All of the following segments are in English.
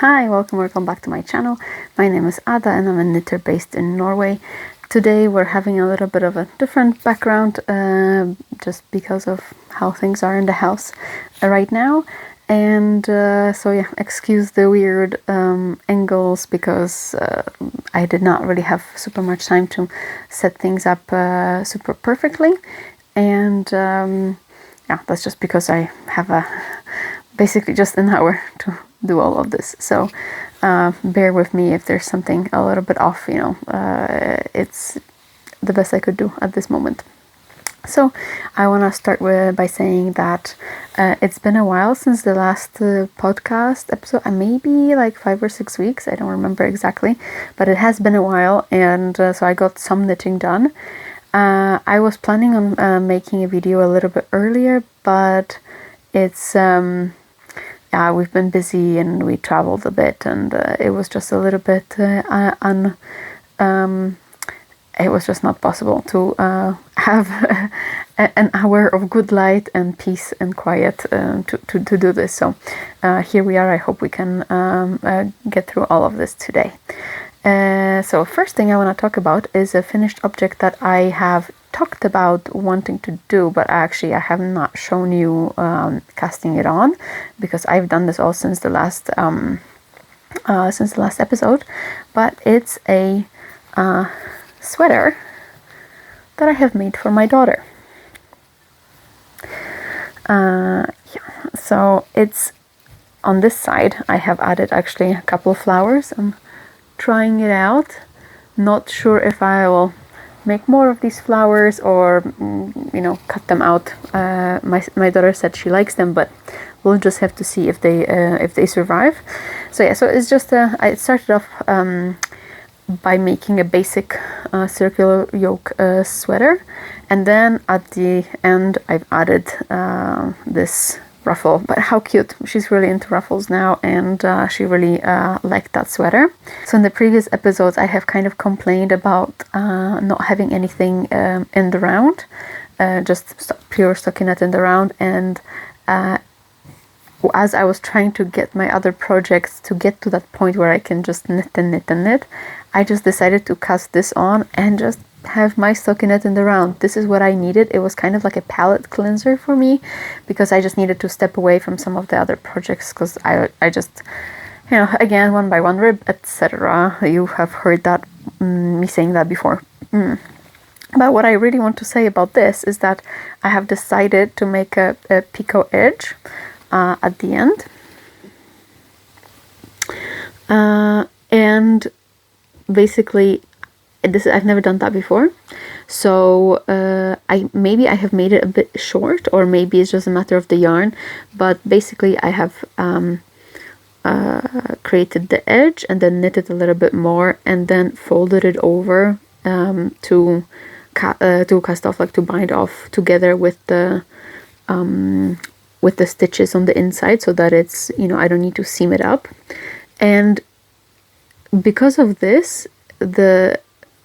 Hi, welcome back to my channel. My name is Ada and I'm a knitter based in Norway. Today we're having a little bit of a different background just because of how things are in the house right now. And so yeah, excuse the weird angles because I did not really have super much time to set things up super perfectly. And yeah, that's just because I have basically just an hour to do all of this, so bear with me if there's something a little bit off. It's the best I could do at this moment. So I want to start by saying that it's been a while since the last podcast episode, maybe like 5 or 6 weeks, I don't remember exactly, but it has been a while, and so I got some knitting done. I was planning on making a video a little bit earlier, but it's we've been busy and we traveled a bit, and it was just a little bit it was just not possible to have an hour of good light and peace and quiet to do this. So here we are. I hope we can get through all of this today. So first thing I want to talk about is a finished object that I have talked about wanting to do, but actually I have not shown you casting it on, because I've done this all since the last episode. But it's a sweater that I have made for my daughter. So it's on this side. I have added actually a couple of flowers. I'm trying it out. Not sure if I will make more of these flowers or cut them out. My daughter said she likes them, but we'll just have to see if they survive. So yeah, so it's just I started off by making a basic circular yoke sweater, and then at the end I've added this ruffle. But how cute! She's really into ruffles now, and she really liked that sweater. So in the previous episodes I have kind of complained about not having anything in the round, just pure stockinette in the round, and as I was trying to get my other projects to get to that point where I can just knit and knit and knit, I just decided to cast this on and just have my stockinette in the round. This is what I needed. It was kind of like a palette cleanser for me, because I just needed to step away from some of the other projects, because I just, again, one by one rib, etc. You have heard that me saying that before. But what I really want to say about this is that I have decided to make a picot edge at the end, and basically I've never done that before, so maybe I have made it a bit short, or maybe it's just a matter of the yarn, but basically I have created the edge and then knitted a little bit more and then folded it over to cast off, like to bind off together with the stitches on the inside, so that it's, I don't need to seam it up. And because of this,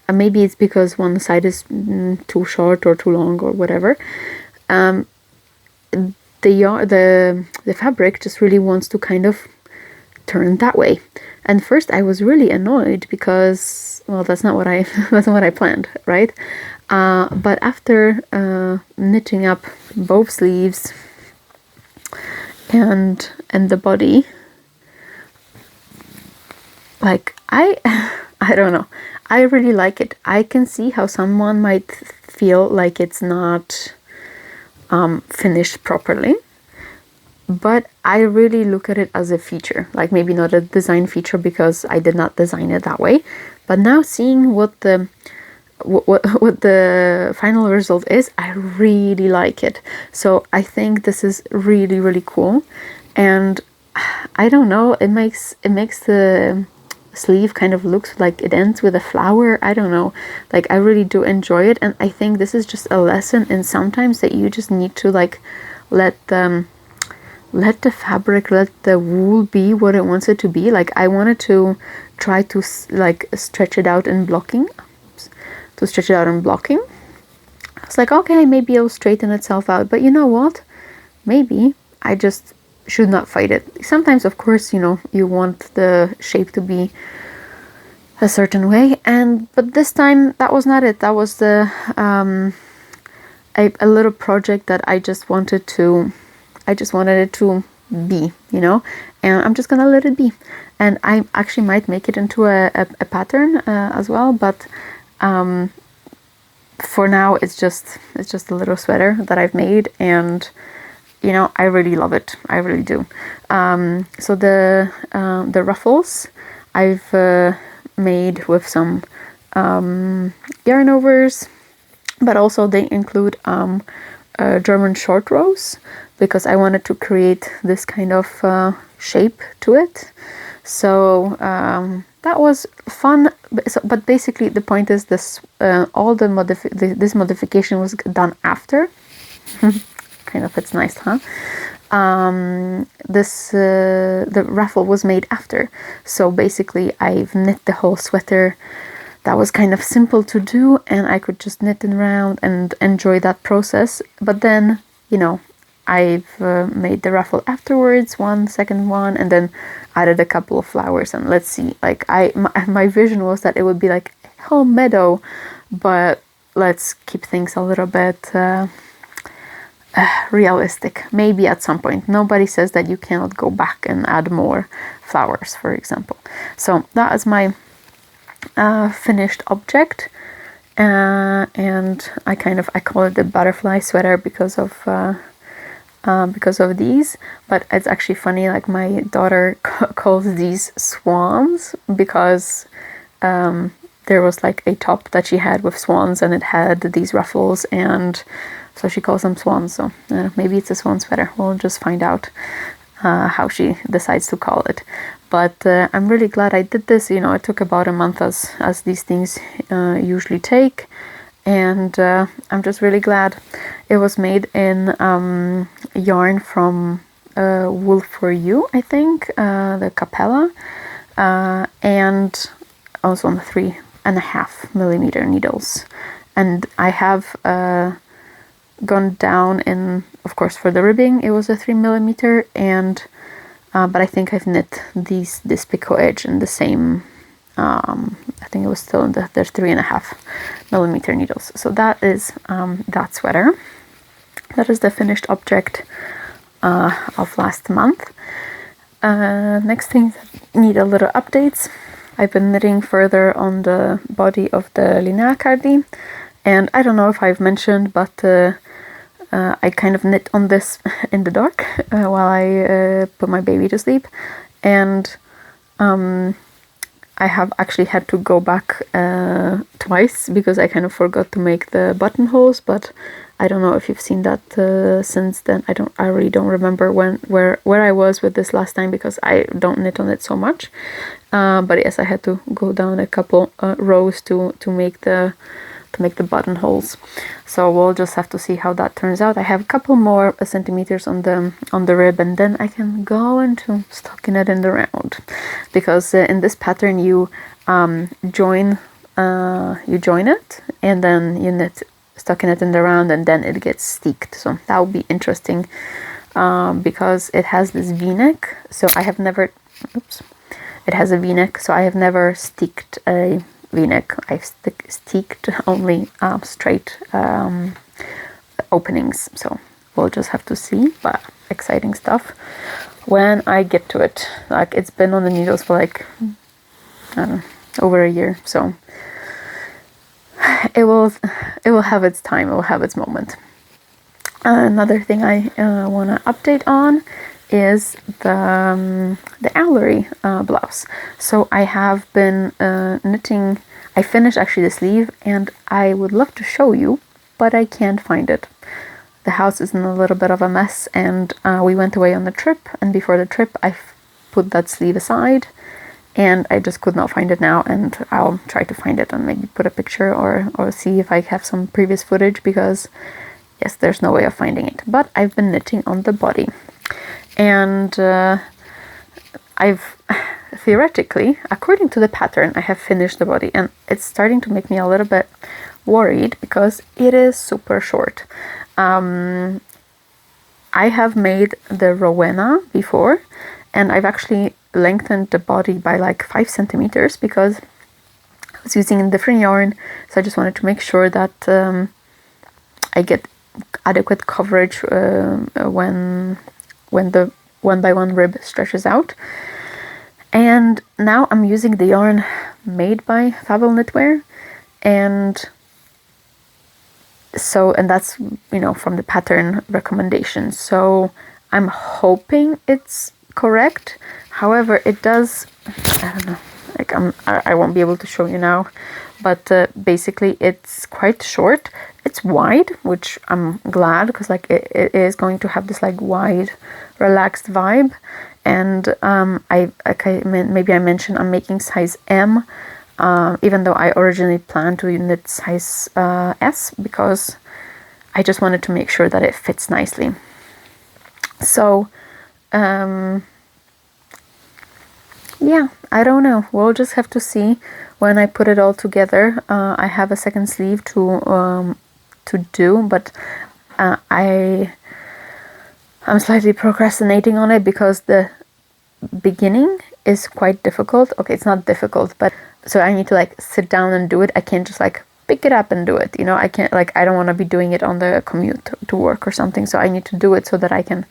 maybe it's because one side is too short or too long or whatever, the fabric just really wants to kind of turn that way. And first I was really annoyed because, well, that's not what I planned, right? But after knitting up both sleeves and the body, like I don't know, I really like it. I can see how someone might feel like it's not finished properly, but I really look at it as a feature. Like, maybe not a design feature because I did not design it that way, but now seeing what the final result is, I really like it. So I think this is really, really cool, and I don't know, it makes the sleeve kind of looks like it ends with a flower. I don't know, like I really do enjoy it, and I think this is just a lesson in sometimes that you just need to like let the fabric, let the wool be what it wants it to be. Like, I wanted to try to like stretch it out in blocking. I was like, okay, maybe it'll straighten itself out, but you know what, maybe I just should not fight it. Sometimes, of course, you know, you want the shape to be a certain way, but this time that was not it. That was the a little project that I just wanted it to be, you know, and I'm just gonna let it be. And I actually might make it into a pattern as well, but for now it's just a little sweater that I've made, and you know, I really love it. I really do. So the ruffles I've made with some yarn overs, but also they include German short rows, because I wanted to create this kind of shape to it. So that was fun. But basically the point is this: all this modification was done after. Kind of, it's nice, huh? The ruffle was made after. So basically I've knit the whole sweater. That was kind of simple to do, and I could just knit it around and enjoy that process. But then, you know, I've made the ruffle afterwards, one second one, and then added a couple of flowers. And let's see, like my vision was that it would be like a whole meadow, but let's keep things a little bit realistic. Maybe at some point. Nobody says that you cannot go back and add more flowers, for example. So that is my finished object, and I call it the butterfly sweater because of these. But it's actually funny, like my daughter calls these swans, because there was like a top that she had with swans, and it had these ruffles, and so she calls them swans. So maybe it's a swan sweater. We'll just find out how she decides to call it. But I'm really glad I did this. You know, it took about a month, as these things usually take, and I'm just really glad. It was made in yarn from Wool for You, I think, the Capella, and also on the 3.5 millimeter needles. And I have gone down in, of course, for the ribbing it was a 3 millimeter, and but I think I've knit this picot edge in the same, I think it was still in the 3.5 millimeter needles. So that is that sweater. That is the finished object of last month. Next thing, need a little updates. I've been knitting further on the body of the Linnea Cardi, and I don't know if I've mentioned, but I kind of knit on this in the dark while I put my baby to sleep, and I have actually had to go back twice because I kind of forgot to make the buttonholes. But I don't know if you've seen that since then. I really don't remember where I was with this last time, because I don't knit on it so much. But yes, I had to go down a couple rows to make the buttonholes. So we'll just have to see how that turns out. I have a couple more centimeters on the rib, and then I can go into stockinetting around, because in this pattern you join it, and then you knit stockinetting around, and then it gets steeked. So that will be interesting, because it has this v-neck. So I have never, it has a v-neck, so I have never steeked a v-neck. I've steeked only straight openings. So we'll just have to see, but exciting stuff when I get to it. Like, it's been on the needles for like, I don't know, over a year, so it will have its time, it will have its moment. Another thing I want to update on is the Owlery blouse. So I have been knitting. I finished actually the sleeve, and I would love to show you, but I can't find it. The house is in a little bit of a mess, and we went away on the trip, and before the trip I put that sleeve aside, and I just could not find it now, and I'll try to find it and maybe put a picture or see if I have some previous footage, because yes, there's no way of finding it. But I've been knitting on the body, and I've theoretically, according to the pattern, I have finished the body, and it's starting to make me a little bit worried because it is super short. I have made the Rowena before, and I've actually lengthened the body by like 5 centimeters because I was using a different yarn. So I just wanted to make sure that I get adequate coverage when the 1x1 rib stretches out. And now I'm using the yarn made by Fabel Knitwear, and that's, you know, from the pattern recommendation. So I'm hoping it's correct. However, it does, I don't know, like I won't be able to show you now, but basically it's quite short. It's wide, which I'm glad, because like it is going to have this like wide, relaxed vibe. And maybe I mentioned I'm making size M, even though I originally planned to knit size S, because I just wanted to make sure that it fits nicely. So yeah, I don't know. We'll just have to see when I put it all together. I have a second sleeve to do, but I'm slightly procrastinating on it because the beginning is quite difficult. Okay, it's not difficult, but so I need to like sit down and do it. I can't just like pick it up and do it, you know. I can't, like, I don't want to be doing it on the commute to work or something, so I need to do it so that I can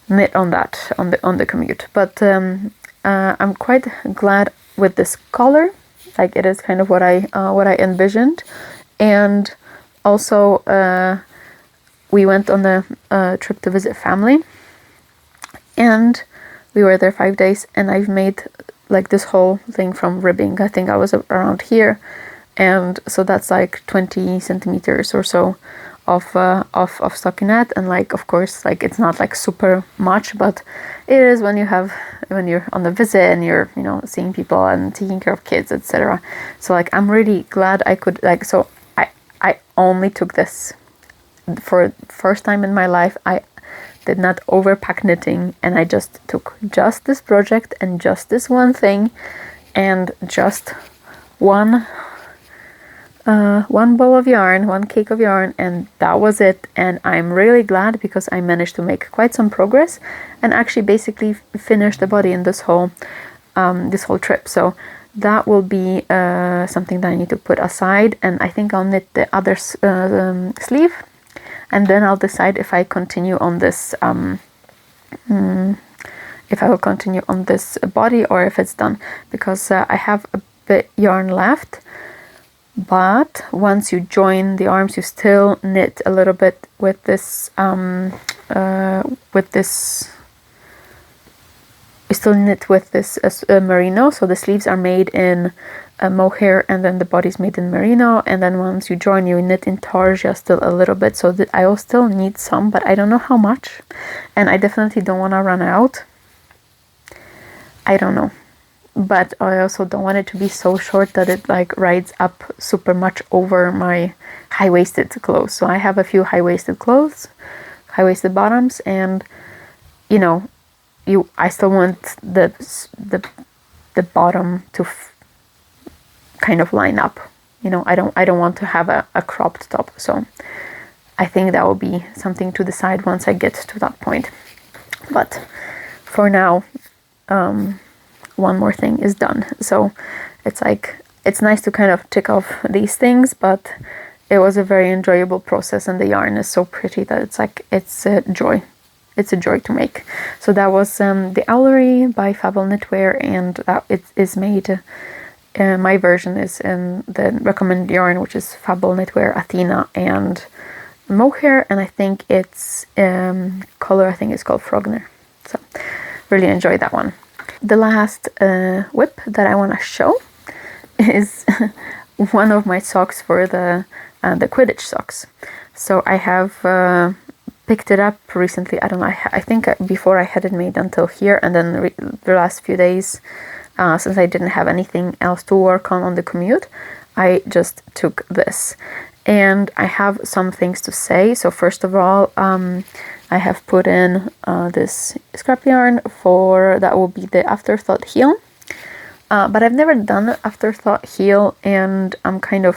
knit on that on the commute. But I'm quite glad with this color. Like, it is kind of what I envisioned. And also we went on a trip to visit family, and we were there 5 days, and I've made like this whole thing from ribbing. I think I was around here, and so that's like 20 centimeters or so of stockinette. And like, of course, like, it's not like super much, but it is when you're on the visit and you're, you know, seeing people and taking care of kids, etc. So like, I'm really glad I could, like, so I only took this for first time in my life. I did not overpack knitting, and I just took just this project and just this one thing and just one ball of yarn, one cake of yarn, and that was it. And I'm really glad because I managed to make quite some progress and actually basically finish the body in this whole trip. So that will be something that I need to put aside, and I think I'll knit the other sleeve. And then I'll decide if I continue on this, if I will continue on this body or if it's done, because I have a bit yarn left. But once you join the arms, you still knit a little bit with this, you still knit with this merino. So the sleeves are made in mohair, and then the body's made in merino. And then once you join, you knit in tarsia still a little bit. So I will still need some, but I don't know how much. And I definitely don't want to run out. I don't know. But I also don't want it to be so short that it like rides up super much over my high-waisted clothes. So I have a few high-waisted clothes, high-waisted bottoms, and you know, I still want the bottom to kind of line up. You know, I don't want to have a cropped top. So I think that will be something to decide once I get to that point. But for now, one more thing is done. So it's like, it's nice to kind of tick off these things, but it was a very enjoyable process, and the yarn is so pretty that it's like, it's a joy. It's a joy to make. So that was the Owlery by Fabel Knitwear, and it is made, my version is in the recommended yarn, which is Fabel Knitwear, Athena, and mohair, and I think it's color, I think it's called Frogner. So really enjoyed that one. The last whip that I want to show is one of my socks for the Quidditch socks. So I have picked it up recently. I don't know, I think before I had it made until here, and then the last few days, since I didn't have anything else to work on the commute, I just took this. And I have some things to say. So first of all, I have put in this scrap yarn that will be the Afterthought heel. But I've never done Afterthought heel, and I'm kind of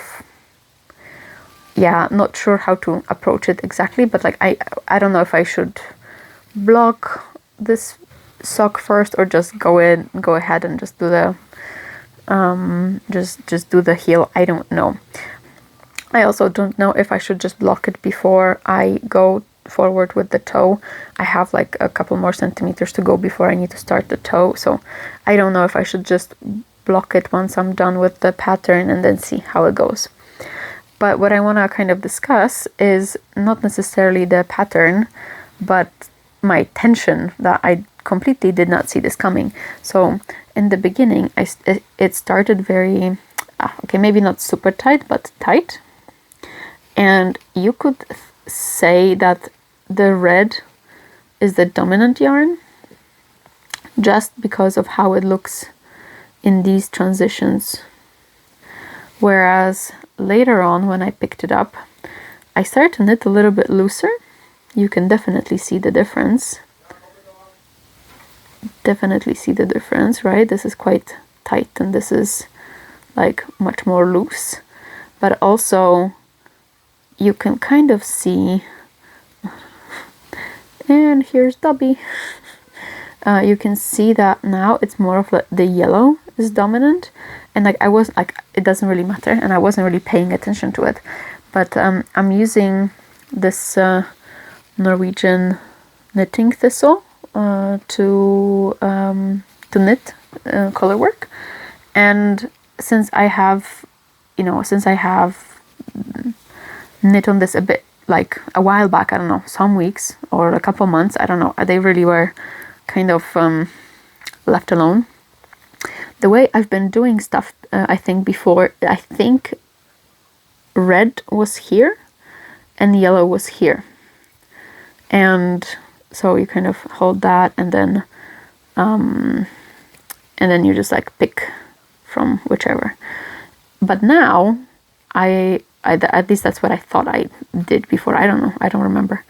yeah, not sure how to approach it exactly, but like I don't know if I should block this sock first or just go ahead and just do the just do the heel. I don't know. I also don't know if I should just block it before I go forward with the toe. I have like a couple more centimeters to go before I need to start the toe, so I don't know if I should just block it once I'm done with the pattern and then see how it goes. But what I want to kind of discuss is not necessarily the pattern, but my tension, that I completely did not see this coming. So in the beginning, it started very, okay, maybe not super tight, but tight. And you could say that the red is the dominant yarn, just because of how it looks in these transitions. Whereas later on, when I picked it up, I started to knit a little bit looser. You can definitely see the difference. Definitely see the difference, right? This is quite tight and this is like much more loose. But also you can kind of see, and here's Dobby. You can see that now it's more of like the yellow is dominant, and like I was like, it doesn't really matter, and I wasn't really paying attention to it. But I'm using this Norwegian knitting thistle to knit color work, and since I have knit on this a bit, like a while back, I don't know, some weeks or a couple months, I don't know, they really were kind of left alone. The way I've been doing stuff, I think red was here and yellow was here, and so you kind of hold that, and then you just like pick from whichever. But now I at least that's what I thought I did before. I don't know, I don't remember.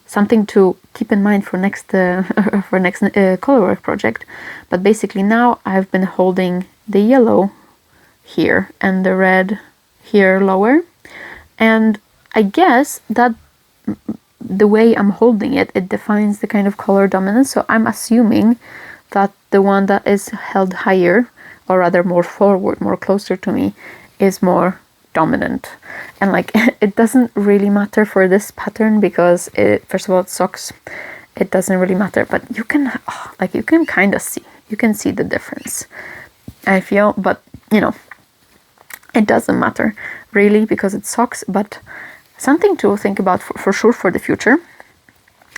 Something to keep in mind for next colorwork project. But basically now I've been holding the yellow here and the red here lower, and I guess that the way I'm holding it defines the kind of color dominance. So I'm assuming that the one that is held higher, or rather more forward, more closer to me, is more dominant. And like it doesn't really matter for this pattern because first of all, it socks, it doesn't really matter, but you can kind of see, you can see the difference, I feel. But you know, it doesn't matter really because it socks, but something to think about for sure for the future.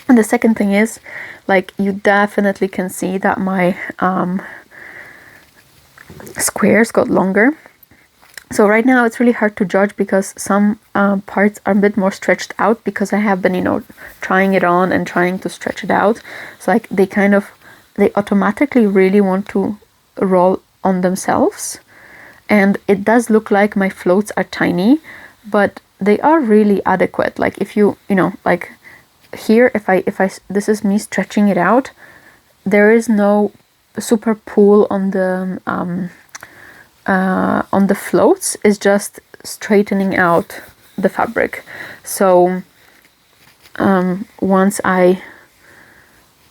And the second thing is, like, you definitely can see that my squares got longer. So right now it's really hard to judge because some parts are a bit more stretched out because I have been, trying it on and trying to stretch it out. So like they automatically really want to roll on themselves. And it does look like my floats are tiny, but they are really adequate. Like if like here, if I this is me stretching it out, there is no super pull on the floats. Is just straightening out the fabric. So once I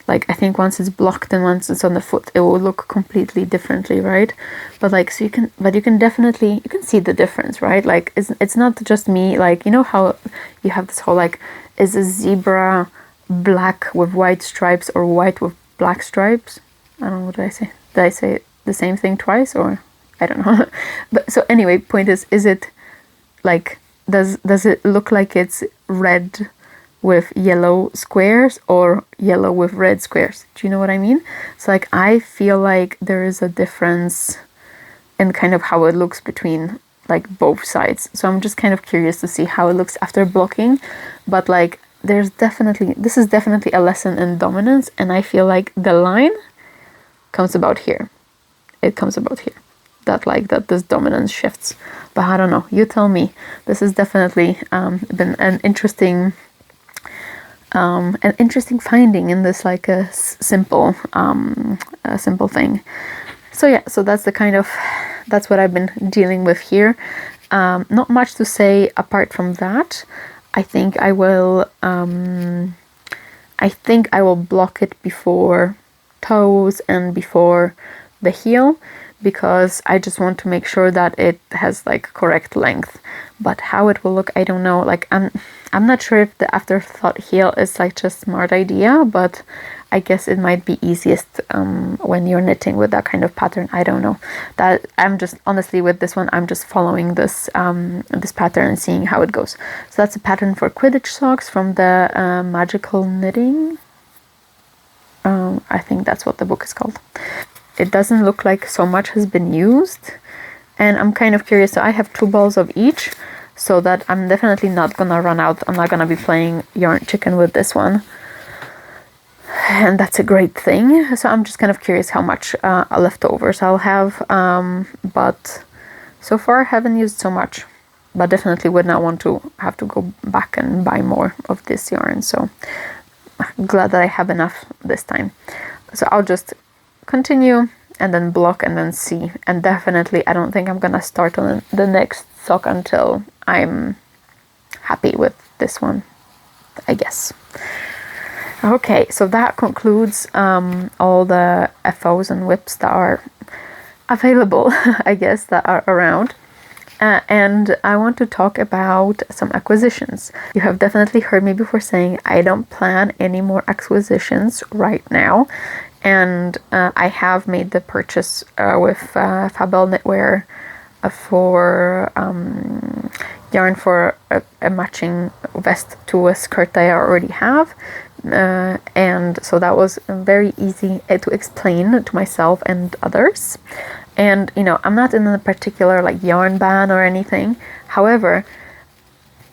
think once it's blocked and once it's on the foot, it will look completely differently, right? But like, so you can definitely, you can see the difference, right? Like it's not just me, like, how you have this whole, like, is a zebra black with white stripes or white with black stripes? I don't know, what did I say? Did I say the same thing twice, or I don't know. But so anyway, point is it like, does it look like it's red with yellow squares or yellow with red squares? Do you know what I mean? So like, I feel like there is a difference in kind of how it looks between like both sides. So I'm just kind of curious to see how it looks after blocking. But like, this is definitely a lesson in dominance, and I feel like the line comes about here. It comes about here. That this dominance shifts. But I don't know, you tell me. This has definitely been an interesting finding in this, like, a simple thing. So yeah, so that's what I've been dealing with here. Not much to say apart from that. I think I will block it before toes and before the heel, because I just want to make sure that it has like correct length. But how it will look, I don't know. Like I'm not sure if the afterthought heel is like just a smart idea, but I guess it might be easiest when you're knitting with that kind of pattern. I don't know. That I'm just honestly with this one, I'm just following this this pattern and seeing how it goes. So that's a pattern for Quidditch socks from the Magical Knitting. I think that's what the book is called. It doesn't look like so much has been used, and I'm kind of curious. So I have 2 balls of each, so that I'm definitely not gonna run out. I'm not gonna be playing yarn chicken with this one, and that's a great thing. So I'm just kind of curious how much leftovers I'll have, but so far I haven't used so much, but definitely would not want to have to go back and buy more of this yarn. So I'm glad that I have enough this time. So I'll just continue and then block and then see. And definitely I don't think I'm gonna start on the next sock until I'm happy with this one, I guess. Okay, so that concludes all the FOs and whips that are available, I guess, that are around. And I want to talk about some acquisitions. You have definitely heard me before saying I don't plan any more acquisitions right now. And I have made the purchase with Fabel Knitwear for yarn for a matching vest to a skirt that I already have. And so that was very easy to explain to myself and others. And, you know, I'm not in a particular like yarn ban or anything. However,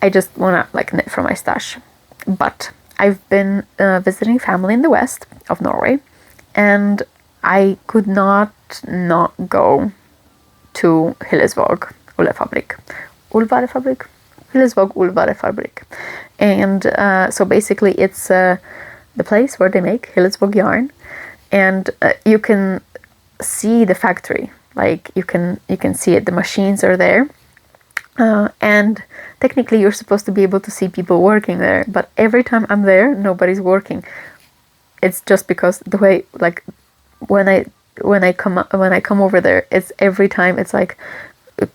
I just want to like knit from my stash. But I've been visiting family in the west of Norway, and I could not go to Hillesvåg Ullvarefabrikk. Hillesvåg Ullvarefabrikk. And so basically it's the place where they make Hillesvåg yarn, and you can see the factory. Like you can see it, the machines are there, and technically you're supposed to be able to see people working there, but every time I'm there nobody's working. It's just because the way, like when I come over there, it's every time it's like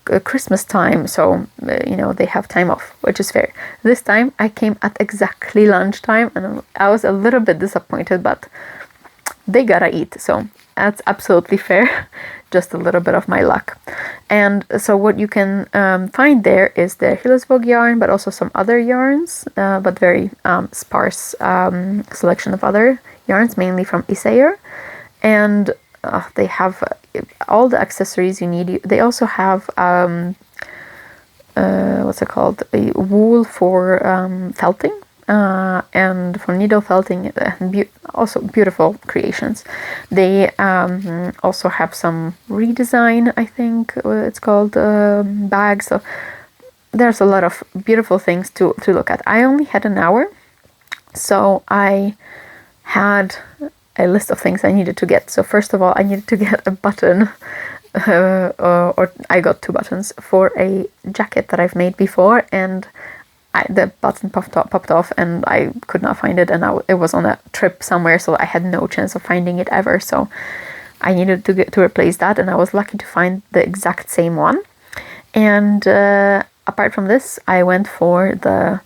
a Christmas time, so you know, they have time off, which is fair. This time I came at exactly lunchtime, and I was a little bit disappointed, but they gotta eat, so that's absolutely fair. Just a little bit of my luck. And so what you can find there is the Hillesvåg yarn, but also some other yarns, but very sparse selection of other yarns, mainly from Isager. And they have all the accessories you need. They also have what's it called? A wool for felting. And for needle felting, also beautiful creations. They also have some redesign, I think it's called, bags. So there's a lot of beautiful things to look at. I only had an hour, so I had a list of things I needed to get. So first of all, I needed to get a button, or I got 2 buttons for a jacket that I've made before, and the button popped off and I could not find it, and it was on a trip somewhere, so I had no chance of finding it ever. So I needed to replace that, and I was lucky to find the exact same one. And apart from this, I went for the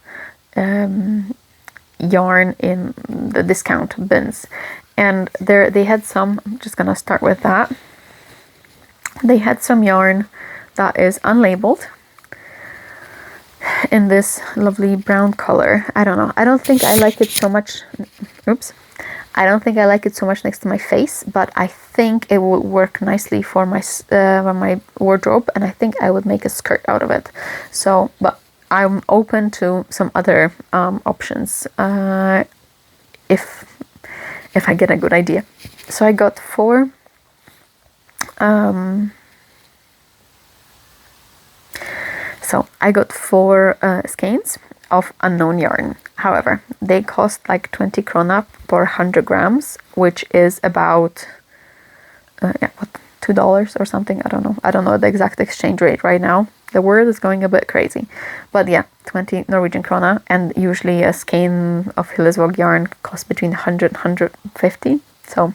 yarn in the discount bins, and there they had some. I'm just gonna start with that. They had some yarn that is unlabeled in this lovely brown color. I don't know. I don't think I like it so much. Oops. I don't think I like it so much next to my face, but I think it will work nicely for my wardrobe, and I think I would make a skirt out of it. So, but I'm open to some other options if I get a good idea. So I got 4 So I got 4 skeins of unknown yarn. However, they cost like 20 krona per 100 grams, which is about $2 or something. I don't know the exact exchange rate right now. the word is going a bit crazy. But yeah, 20 Norwegian krona, and usually a skein of Hillesvåg yarn costs between 100 and 150. So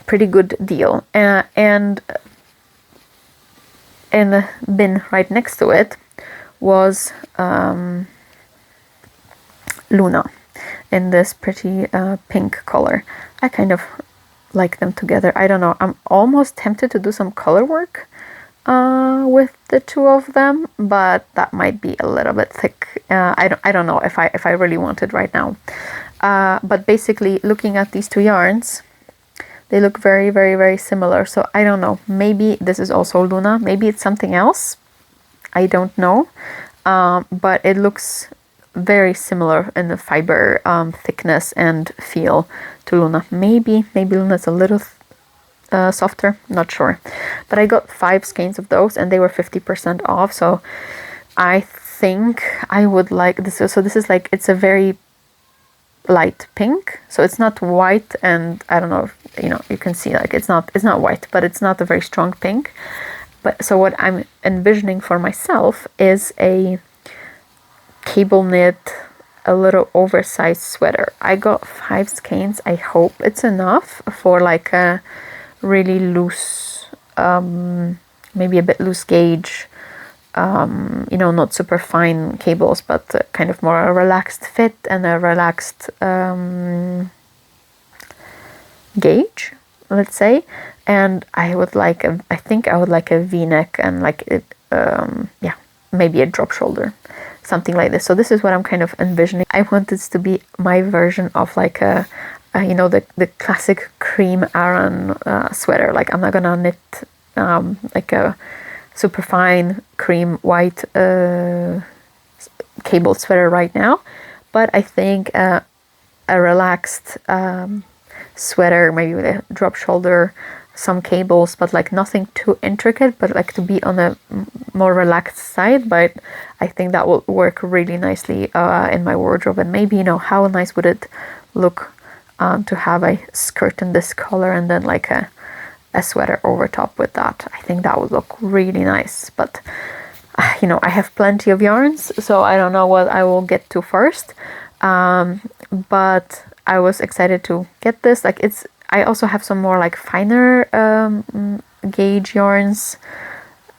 pretty good deal. And in the bin right next to it was Luna in this pretty pink color. I kind of like them together. I don't know, I'm almost tempted to do some color work with the two of them, but that might be a little bit thick. I don't know if I really want it right now. But basically, looking at these two yarns, they look very, very, very similar. So I don't know, maybe this is also Luna, maybe it's something else, I don't know. But it looks very similar in the fiber thickness and feel to Luna. Maybe Luna's a little softer, not sure. But I got 5 skeins of those, and they were 50% off. So I think I would like this. So this is like, it's a very light pink, so it's not white, and I don't know if, you can see, like, it's not white, but it's not a very strong pink. But so what I'm envisioning for myself is a cable knit, a little oversized sweater. I got 5 skeins. I hope it's enough for like a really loose, maybe a bit loose gauge, not super fine cables, but kind of more a relaxed fit and a relaxed gauge, let's say. And I think I would like a V-neck and like maybe a drop shoulder, something like this. So this is what I'm kind of envisioning. I want this to be my version of like the classic cream Aran sweater. Like, I'm not gonna knit like a super fine cream white cable sweater right now, but I think a relaxed sweater, maybe with a drop shoulder, some cables, but like nothing too intricate, but like to be on a more relaxed side. But I think that will work really nicely in my wardrobe. And maybe, how nice would it look to have a skirt in this color and then like a sweater over top with that. I think that would look really nice. But I have plenty of yarns, so I don't know what I will get to first. But I was excited to get this. Like, I also have some more like finer gauge yarns,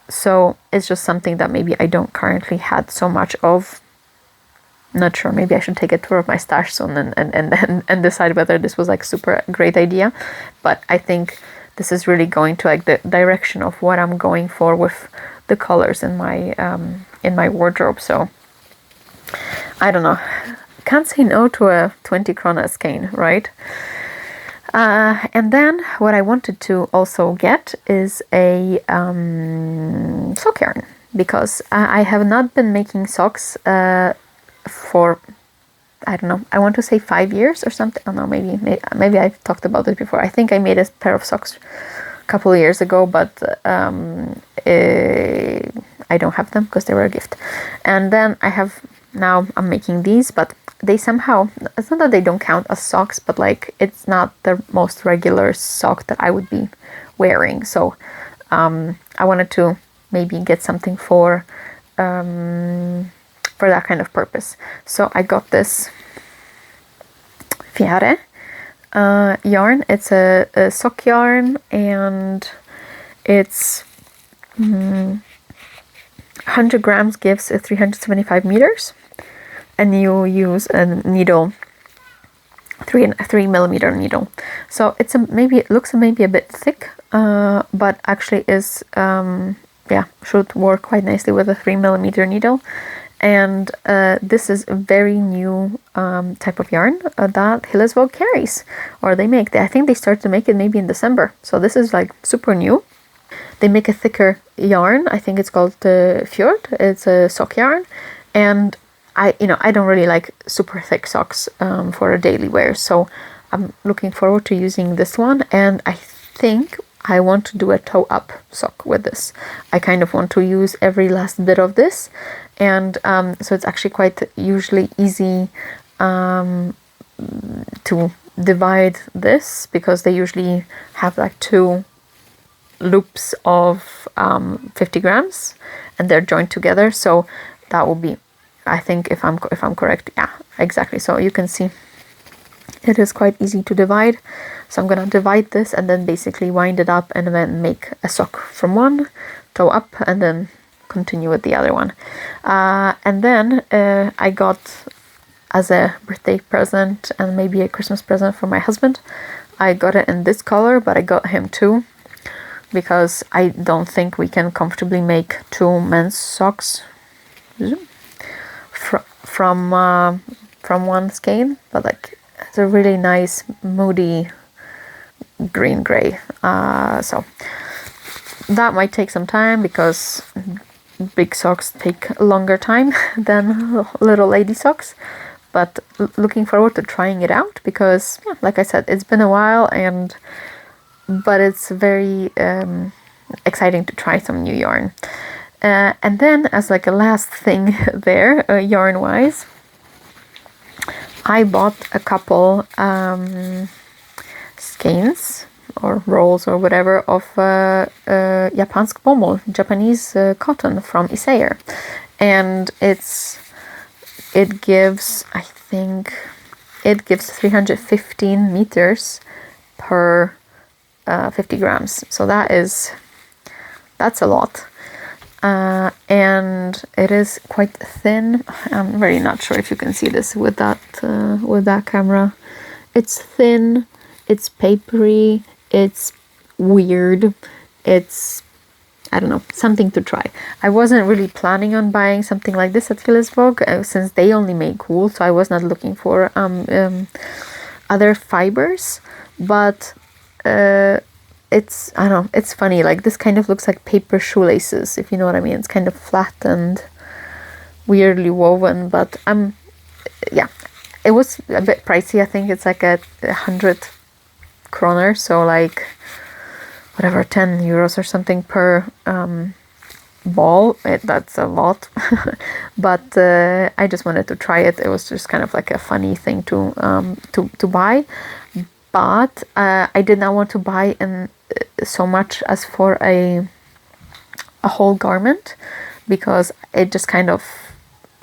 so it's just something that maybe I don't currently had so much of. Not sure, maybe I should take a tour of my stash soon and decide whether this was like super great idea. But I think this is really going to like the direction of what I'm going for with the colors in my wardrobe. So I don't know, can't say no to a 20 krona skein, right? And then what I wanted to also get is a sock yarn, because I have not been making socks for, I don't know, I want to say 5 years or something. I don't know, maybe I've talked about it before. I think I made a pair of socks a couple of years ago, but I don't have them because they were a gift. And then now I'm making these, but they somehow, it's not that they don't count as socks, but like, it's not the most regular sock that I would be wearing. So I wanted to maybe get something for that kind of purpose. So I got this Fjäre yarn. It's a sock yarn, and it's 100 grams gives 375 meters, and you use a needle, 3mm needle. So it looks maybe a bit thick, but actually is should work quite nicely with a 3mm needle. And this is a very new type of yarn that Hillesvåg carries, or they make. I think they started to make it maybe in December. So this is like super new. They make a thicker yarn. I think it's called Fjord. It's a sock yarn, and I don't really like super thick socks for a daily wear. So I'm looking forward to using this one, and I think I want to do a toe up sock with this. I kind of want to use every last bit of this. And so it's actually quite usually easy to divide this, because they usually have like two loops of 50 grams, and they're joined together. So that will be, I think, if I'm correct, yeah, exactly. So you can see it is quite easy to divide. So I'm gonna divide this and then basically wind it up and then make a sock from one, toe up, and then continue with the other one. And then I got, as a birthday present and maybe a Christmas present for my husband, I got it in this color, but I got him two because I don't think we can comfortably make two men's socks from one skein, but like it's a really nice moody green gray. So that might take some time because big socks take a longer time than little lady socks, but looking forward to trying it out because, yeah, like I said, it's been a while, but it's very exciting to try some new yarn. And then, as like a last thing there, yarn wise, I bought a couple skeins or rolls or whatever of japansk bomull, Japanese cotton from Isaer, and it gives, I think, 315 meters per 50 grams. So that's a lot. And it is quite thin. I'm really not sure if you can see this with that camera. It's thin, it's papery, it's weird, it's, I don't know, something to try. I wasn't really planning on buying something like this at Hillesvåg since they only make wool, so I was not looking for other fibers, but it's, I don't know, it's funny, like this kind of looks like paper shoelaces, if you know what I mean. It's kind of flat and weirdly woven, but yeah, it was a bit pricey. I think it's like 100 kroner, so like whatever, 10 euros or something per ball. That's a lot. But I just wanted to try it. It was just kind of like a funny thing to buy, but I did not want to buy in so much as for a whole garment, because it just kind of,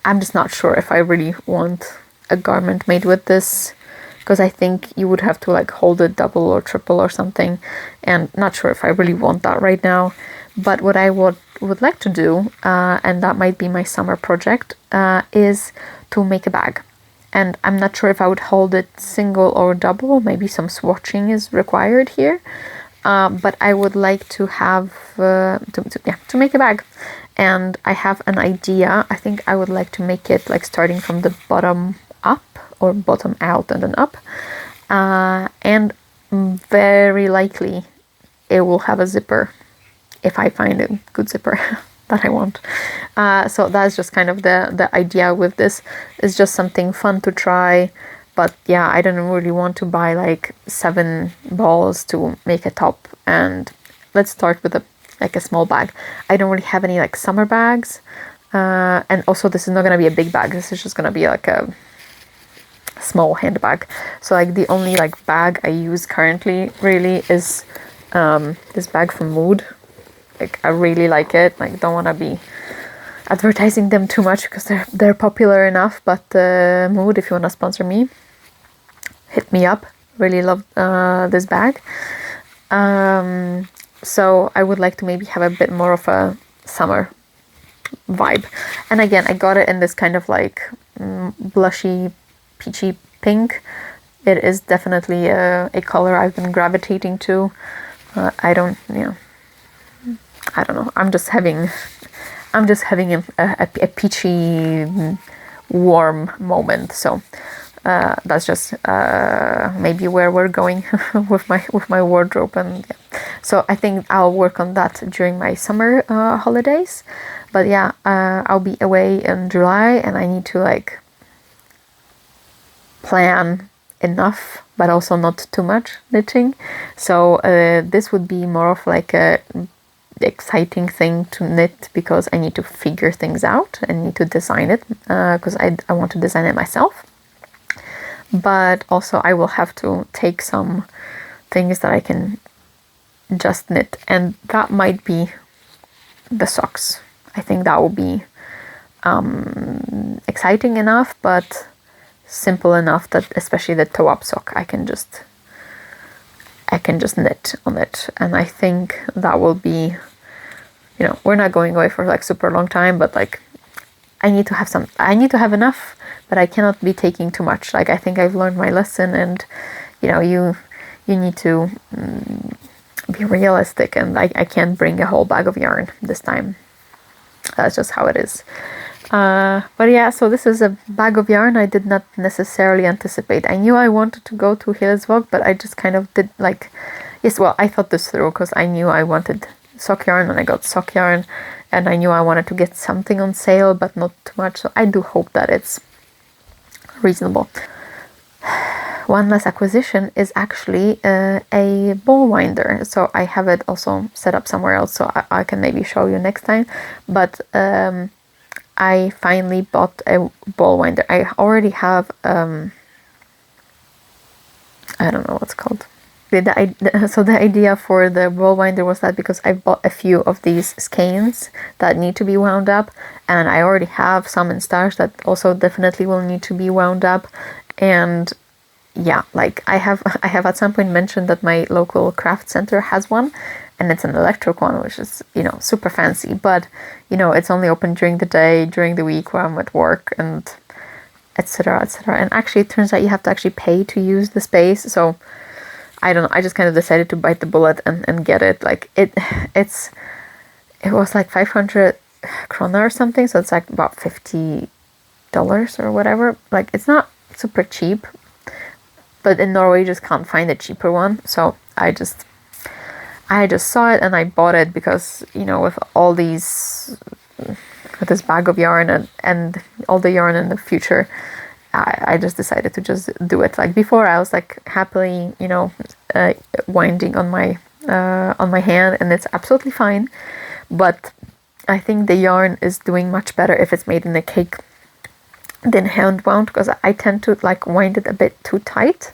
I'm just not sure if I really want a garment made with this, because I think you would have to like hold it double or triple or something, and not sure if I really want that right now. But what I would like to do, and that might be my summer project, is to make a bag. And I'm not sure if I would hold it single or double. Maybe some swatching is required here. But I would like to have to make a bag, and I have an idea. I think I would like to make it like starting from the bottom up or bottom out and then up, and very likely it will have a zipper if I find a good zipper that I want. So that's just kind of the idea with this. It's just something fun to try. But yeah, I don't really want to buy like 7 balls to make a top. And let's start with a small bag. I don't really have any like summer bags. And also this is not going to be a big bag. This is just going to be like a small handbag. So like the only like bag I use currently really is this bag from Mood. Like I really like it. Like don't want to be advertising them too much because they're popular enough. But Mood, if you want to sponsor me, hit me up. Really love this bag. So I would like to maybe have a bit more of a summer vibe. And again, I got it in this kind of like blushy, peachy pink. It is definitely a color I've been gravitating to. I don't know. I'm just having a peachy, warm moment. So that's just maybe where we're going with my wardrobe. And yeah. So I think I'll work on that during my summer holidays. But yeah, I'll be away in July, and I need to like plan enough, but also not too much knitting. So this would be more of like a exciting thing to knit, because I need to figure things out and need to design it, because I want to design it myself. But also I will have to take some things that I can just knit, and that might be the socks. I think that will be exciting enough, but simple enough that especially the toe-up sock I can just knit on it. And I think that will be, you know, we're not going away for like super long time, but like I need to have enough, but I cannot be taking too much. Like I think I've learned my lesson, and you know, you need to be realistic, and I can't bring a whole bag of yarn this time. That's just how it is. But yeah, so this is a bag of yarn I did not necessarily anticipate. I knew I wanted to go to Hillesvåg, but I just kind of did like, yes, well, I thought this through because I knew I wanted sock yarn, and I got sock yarn, and I knew I wanted to get something on sale, but not too much. So I do hope that it's reasonable. One last acquisition is actually a ball winder. So I have it also set up somewhere else, so I can maybe show you next time. But I finally bought a ball winder. I already have, I don't know what's called. So the idea for the ball winder was that because I bought a few of these skeins that need to be wound up, and I already have some in stash that also definitely will need to be wound up. And yeah, like I have at some point mentioned that my local craft center has one, and it's an electric one, which is, you know, super fancy, but you know, it's only open during the day, during the week where I'm at work, and etc, etc. And actually it turns out you have to actually pay to use the space, so I don't know, I just kind of decided to bite the bullet and get it. Like it was like 500 krona or something, so it's like about $50 or whatever. Like it's not super cheap, but in Norway you just can't find a cheaper one. So I just saw it and I bought it because, you know, with this bag of yarn and all the yarn in the future, I just decided to just do it. Like before I was like happily, you know, winding on my hand, and it's absolutely fine, but I think the yarn is doing much better if it's made in a cake than hand wound, because I tend to like wind it a bit too tight,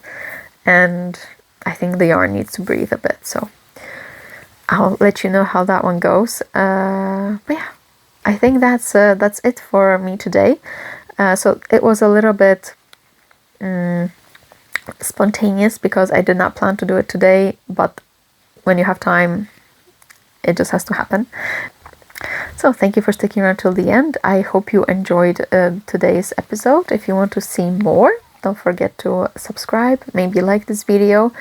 and I think the yarn needs to breathe a bit. So I'll let you know how that one goes. But yeah, I think that's it for me today. So it was a little bit spontaneous because I did not plan to do it today, but when you have time, it just has to happen. So thank you for sticking around till the end. I hope you enjoyed today's episode. If you want to see more, don't forget to subscribe, maybe like this video,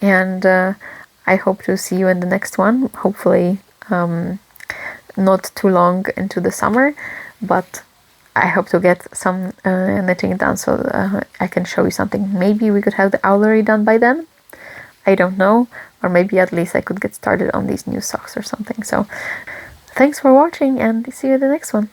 and I hope to see you in the next one. Hopefully not too long into the summer, but I hope to get some knitting done so I can show you something. Maybe we could have the Owlery done by then. I don't know. Or maybe at least I could get started on these new socks or something. So thanks for watching, and see you in the next one.